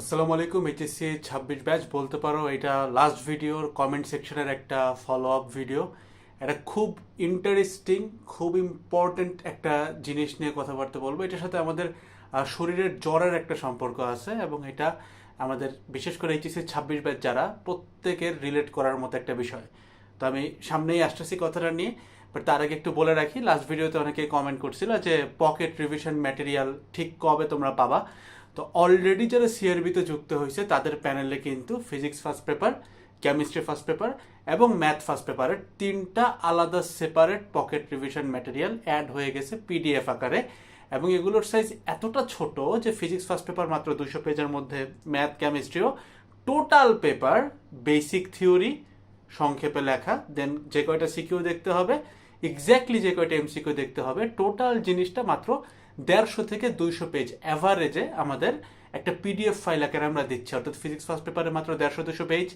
আসসালামু আলাইকুম। HSC 26 batch বলতে পারো এটা লাস্ট ভিডিওর কমেন্ট সেকশনের একটা ফলো আপ ভিডিও। এটা খুব ইন্টারেস্টিং, খুব ইম্পর্টেন্ট একটা জিনিস নিয়ে কথাবার্তা বলবো। এটার সাথে আমাদের শরীরের জ্বরের একটা সম্পর্ক আছে এবং এটা আমাদের বিশেষ করে এইচএসসি 26 ব্যাচ যারা প্রত্যেকের রিলেট করার মতো একটা বিষয়। তো আমি সামনেই আসতেছি কথাটা নিয়ে, বাট তার আগে একটু বলে রাখি, লাস্ট ভিডিওতে অনেকে কমেন্ট করছিল যে পকেট রিভিশন ম্যাটেরিয়াল ঠিক কবে তোমরা পাবা। তো অলরেডি যারা সিআরবিতে যুক্ত হয়েছে তাদের প্যানেলে কিন্তু physics first paper, chemistry first paper এবং ম্যাথ ফার্স্ট পেপারের তিনটা আলাদা separate pocket revision material add হয়ে গেছে পিডিএফ আকারে। এবং এগুলোর সাইজ এতটা ছোট যে ফিজিক্স ফার্স্ট পেপার মাত্র 200 পেজের মধ্যে, ম্যাথ কেমিস্ট্রিও টোটাল পেপার বেসিক থিওরি সংক্ষেপে লেখা, দেন যে কয়টা সিকিউ দেখতে হবে, এক্স্যাক্টলি যে কয়টা এমসিকিউ দেখতে হবে, টোটাল জিনিসটা মাত্র 150 থেকে 200 পেজ অ্যাভারেজে আমাদের একটা পিডিএফ ফাইল আকারে আমরা দিচ্ছি। অর্থাৎ ফিজিক্স ফার্স্ট পেপারে মাত্র 150-200 পেজ,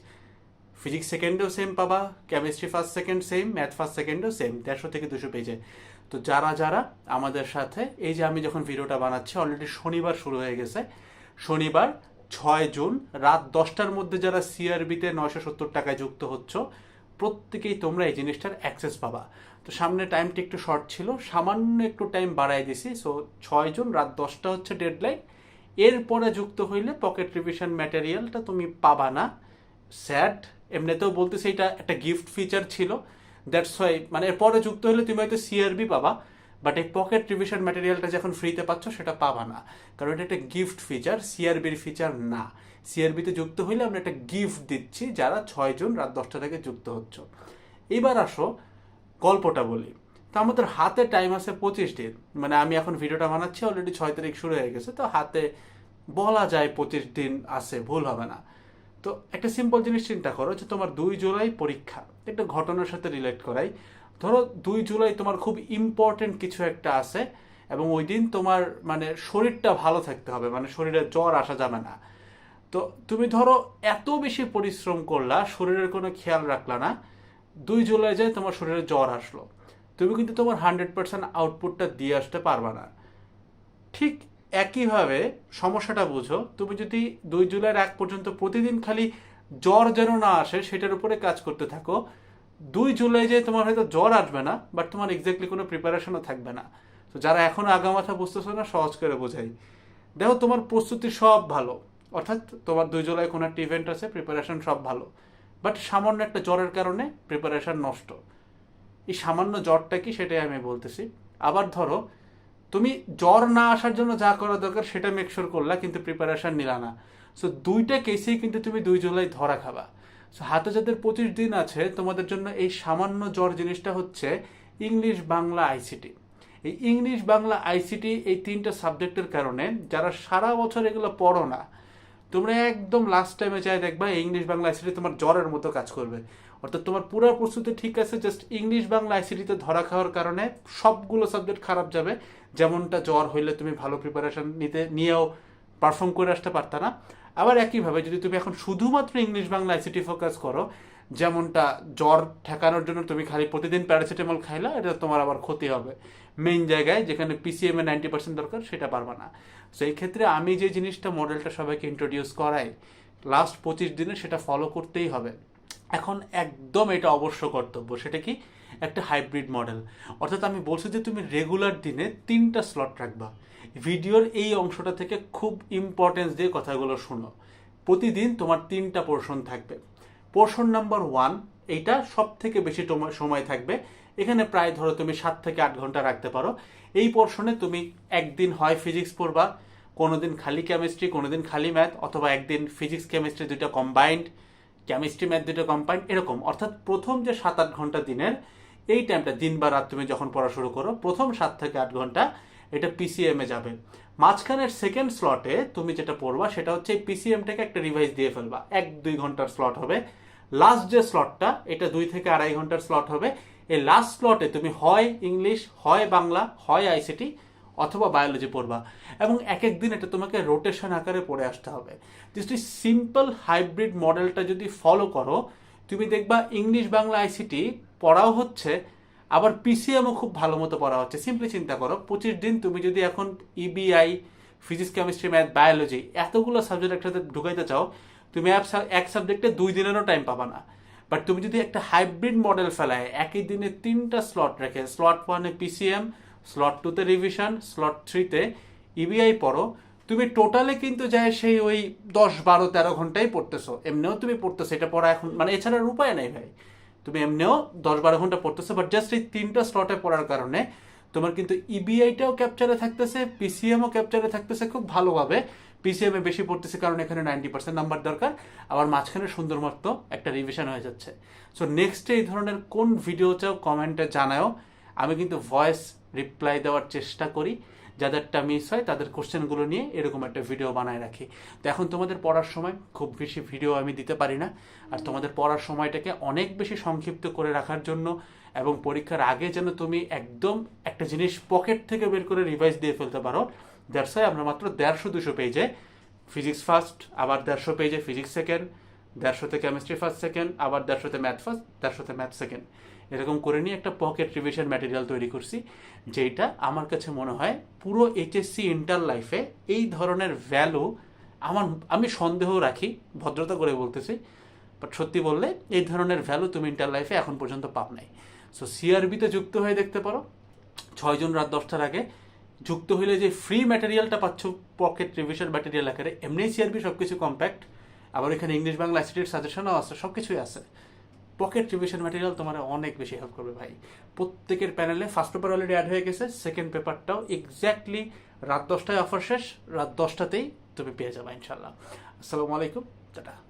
ফিজিক্স সেকেন্ডেও সেম পাবা, chemistry first second same, math first সেকেন্ডেও সেম 150 থেকে 200 পেজে। তো যারা যারা আমাদের সাথে, এই যে আমি যখন ভিডিওটা বানাচ্ছি অলরেডি শনিবার শুরু হয়ে গেছে, শনিবার 6 জুন রাত 10টার মধ্যে যারা সিআরবিতে 970 টাকায় যুক্ত হচ্ছ, প্রত্যেকেই তোমরা এই জিনিসটার অ্যাক্সেস পাবা। তো সামনে টাইমটা একটু শর্ট ছিল, সামান্য একটু টাইম বাড়াই দিছি। সো 6 জুন রাত 10টা হচ্ছে ডেডলাইন। এরপরে যুক্ত হইলে পকেট রিভিশন ম্যাটেরিয়ালটা তুমি পাবা না। স্যাড, এমনিতেও বলতেছি এটা একটা গিফট ফিচার ছিল, দ্যাটস ওয়াই। মানে এরপরে যুক্ত হলে তুমি হয়তো সিআরবি পাবা, বাট এই পকেট রিভিশন ম্যাটেরিয়ালটা যখন ফ্রিতে পাচ্ছ সেটা পাবা না, কারণ এটা একটা গিফট ফিচার, সিআরবির ফিচার না। সিআরবিতে যুক্ত হইলে আমরা একটা গিফট দিচ্ছি যারা 6 জুন রাত 10টা থেকে যুক্ত হচ্ছ। এবার আসো গল্পটা বলি। তো আমাদের হাতে টাইম আছে 25 দিন, মানে আমি এখন ভিডিওটা বানাচ্ছি অলরেডি 6 তারিখ শুরু হয়ে গেছে, তো হাতে বলা যায় 25 দিন আছে, ভুল হবে না। তো একটা সিম্পল জিনিস চিন্তা করো যে তোমার 2 জুলাই পরীক্ষা, একটা ঘটনার সাথে রিলেট করাই। ধরো 2 জুলাই তোমার খুব ইম্পর্টেন্ট কিছু একটা আছে এবং ওই দিন তোমার মানে শরীরটা ভালো থাকতে হবে, মানে শরীরে জ্বর আসা যাবে না। তো তুমি ধরো এত বেশি পরিশ্রম করলা, শরীরের কোনো খেয়াল রাখলা না, 2 জুলাই যায় তোমার শরীরে জ্বর আসলো, তুমি কিন্তু তোমার 100% আউটপুটটা দিয়ে আসতে পারবা না। ঠিক একইভাবে সমস্যাটা বুঝো, তুমি যদি 2 জুলাইয়ের আগ পর্যন্ত প্রতিদিন খালি জ্বর যেন না আসে সেটার উপরে কাজ করতে থাকো, 2 জুলাই যে তোমার হয়তো জ্বর আসবে না, বাট তোমার এক্স্যাক্টলি কোনো প্রিপারেশনও থাকবে না। তো যারা এখনো আগামাথা বুঝতেছো না, সহজ করে বোঝাই। দেখো তোমার প্রস্তুতি সব ভালো, অর্থাৎ তোমার 2 জুলাই কোনো একটা ইভেন্ট আছে, প্রিপারেশন সব ভালো, বাট সামান্য একটা জ্বরের কারণে প্রিপারেশন নষ্ট। এই সামান্য জ্বরটা কি সেটাই আমি বলতেছি। আবার ধরো তুমি জ্বর না আসার জন্য যা করা দরকার সেটা মেকশোর করলা, কিন্তু প্রিপারেশন নিলা না। সো দুইটা কেসেই কিন্তু তুমি 2 জুলাই ধরা খাবা। সো হাতে যাদের 25 দিন আছে, তোমাদের জন্য এই সামান্য জ্বর জিনিসটা হচ্ছে ইংলিশ বাংলা আইসিটি। এই ইংলিশ বাংলা আইসিটি এই তিনটা সাবজেক্টের কারণে যারা সারা বছর এগুলো পড়ো না, তোমরা একদম লাস্ট টাইমে চাই দেখবা ইংলিশ বাংলা আইসিটি তোমার জ্বরের মতো কাজ করবে। অর্থাৎ তোমার পুরো প্রস্তুতি ঠিক আছে, জাস্ট ইংলিশ বাংলা আইসিটিতে ধরা খাওয়ার কারণে সবগুলো সাবজেক্ট খারাপ যাবে। যেমনটা জ্বর হইলে তুমি ভালো প্রিপারেশন নিয়েও পারফর্ম করে আসতে পারতা না। আবার একইভাবে যদি তুমি এখন শুধুমাত্র ইংলিশ বাংলা আইসিটি ফোকাস করো, যেমনটা জ্বর ঠেকানোর জন্য তুমি খালি প্রতিদিন প্যারাসিটামল খাইলা, এটা তোমার আবার ক্ষতি হবে। মেইন জায়গায় যেখানে পিসিএম এ 90% দরকার সেটা পারবা না। সো এই ক্ষেত্রে আমি যে জিনিসটা মডেলটা সবাইকে ইন্ট্রোডিউস করাই লাস্ট 25 দিনে, সেটা ফলো করতেই হবে। এখন একদম এটা অবশ্য কর্তব্য, সেটা কি? একটা হাইব্রিড মডেল। অর্থাৎ আমি বলছি যে তুমি রেগুলার দিনে 3টা স্লট রাখবা। ভিডিওর এই অংশটা থেকে খুব ইম্পর্টেন্স দিয়ে কথাগুলো শুনো। প্রতিদিন তোমার 3টা পোর্শন থাকবে। পোর্শন নাম্বার 1, এইটা সব থেকে বেশি তোমার সময় থাকবে, এখানে প্রায় ধরো তুমি 7 থেকে 8 ঘন্টা রাখতে পারো। এই পোর্শনে তুমি একদিন হয় ফিজিক্স পড়বা, কোনোদিন খালি কেমিস্ট্রি, কোনোদিন খালি ম্যাথ, অথবা একদিন ফিজিক্স কেমিস্ট্রি দুইটা কম্বাইন্ড, কেমিস্ট্রি ম্যাথ দুটো কম্বাইন্ড, এরকম। অর্থাৎ প্রথম যে 7-8 ঘন্টা দিনের, এই টাইমটা দিন বা রাত তুমি যখন পড়া শুরু করো, প্রথম 7 থেকে 8 ঘন্টা এটা পিসিএম এ যাবে। মাঝখানের সেকেন্ড স্লটে তুমি যেটা পড়বা সেটা হচ্ছে পিসিএমটাকে একটা রিভাইজ দিয়ে ফেলবা, 1-2 ঘন্টার স্লট হবে। লাস্ট যে স্লটটা, এটা 2 থেকে 2.5 ঘন্টার স্লট হবে। এই লাস্ট স্লটে তুমি হয় ইংলিশ, হয় বাংলা, হয় আইসিটি অথবা বায়োলজি পড়বা, এবং এক এক দিন এটা তোমাকে রোটেশন আকারে পড়ে আসতে হবে। জাস্ট এই সিম্পল হাইব্রিড মডেলটা যদি ফলো করো, তুমি দেখবা ইংলিশ বাংলা আইসিটি পড়াও হচ্ছে, আবার পিসিএমও খুব ভালো মতো পড়া হচ্ছে। সিম্পলি চিন্তা করো, 25 দিন তুমি যদি এখন EBI, physics chemistry math biology এতগুলো সাবজেক্ট একসাথে ঢুকাইতে চাও, তুমি এক সাবজেক্টে 2 দিনেরও টাইম পাবা না। বাট তুমি যদি একটা হাইব্রিড মডেল ফেলায়, একই দিনে 3টা স্লট রেখে, স্লট 1-এ পিসিএম, স্লট 2-তে রিভিশন, স্লট 3-তে ইবিআই পড়ো, তুমি টোটালে কিন্তু যায় সেই ওই 10-12-13 ঘন্টাই পড়তেছো। এমনিও তুমি পড়তেছো, এটা পড়া এখন মানে এছাড়া আর উপায় নাই ভাই। তুমি এমনিও 10-12 ঘন্টা পড়তেছো, বাট জাস্ট এই 3টা স্লটে পড়ার কারণে তোমার কিন্তু ইবিআইটাও ক্যাপচারে থাকতেছে, পিসিএমও ক্যাপচারে থাকতেছে খুব ভালোভাবে। পিসিএম এ বেশি পড়তেছে কারণ এখানে 90% নাম্বার দরকার, আবার মাঝখানে সুন্দর মতো একটা রিভিশন হয়ে যাচ্ছে। সো নেক্সট এই ধরনের কোন ভিডিও চাও কমেন্টে জানাও। আমি কিন্তু ভয়েস রিপ্লাই দেওয়ার চেষ্টা করি, যাদেরটা মিস হয় তাদের কোশ্চেনগুলো নিয়ে এরকম একটা ভিডিও বানায় রাখি। তো এখন তোমাদের পড়ার সময় খুব বেশি ভিডিও আমি দিতে পারি না, আর তোমাদের পড়ার সময়টাকে অনেক বেশি সংক্ষিপ্ত করে রাখার জন্য এবং পরীক্ষার আগে যেন তুমি একদম একটা জিনিস পকেট থেকে বের করে রিভাইজ দিয়ে ফেলতে পারো, দ্যাটস ওয়াই আমরা মাত্র 150-200 পেজে ফিজিক্স ফার্স্ট, আবার 150 পেজে ফিজিক্স সেকেন্ড, 150-তে কেমিস্ট্রি ফার্স্ট সেকেন্ড, আবার 150-তে ম্যাথ ফার্স্ট, 150-তে ম্যাথ সেকেন্ড, এরকম করে নিয়ে একটা পকেট রিভিশন ম্যাটেরিয়াল তৈরি করছি, যেটা আমার কাছে মনে হয় পুরো এইচএসসি ইন্টার লাইফে এই ধরনের ভ্যালু আমি সন্দেহ রাখি, ভদ্রতা করে বলতেছি, বাট সত্যি বললে এই ধরনের ভ্যালু তুমি ইন্টার লাইফে এখন পর্যন্ত পাও নাই। সো সিআরবিতে যুক্ত হয়ে দেখতে পারো, 6 জুন রাত 10টার আগে যুক্ত হইলে যে ফ্রি ম্যাটেরিয়ালটা পাচ্ছ পকেট রিভিশন ম্যাটেরিয়াল আকারে, এমনি সিআরবি সব কিছু কম্প্যাক্ট, আবার এখানে ইংলিশ বাংলা আইসিটির সাজেশনও আছে, সব কিছুই আছে। পকেট রিভিশন ম্যাটেরিয়াল তোমার অনেক বেশি হেল্প করবে ভাই। প্রত্যেকের প্যানেলে ফার্স্ট পেপার অলরেডি অ্যাড হয়ে গেছে, সেকেন্ড পেপারটাও এক্স্যাক্টলি রাত 10টায় অফার শেষ, রাত 10টাতেই তুমি পেয়ে যাবে ইনশাল্লাহ। আসসালামু আলাইকুম, টাটা।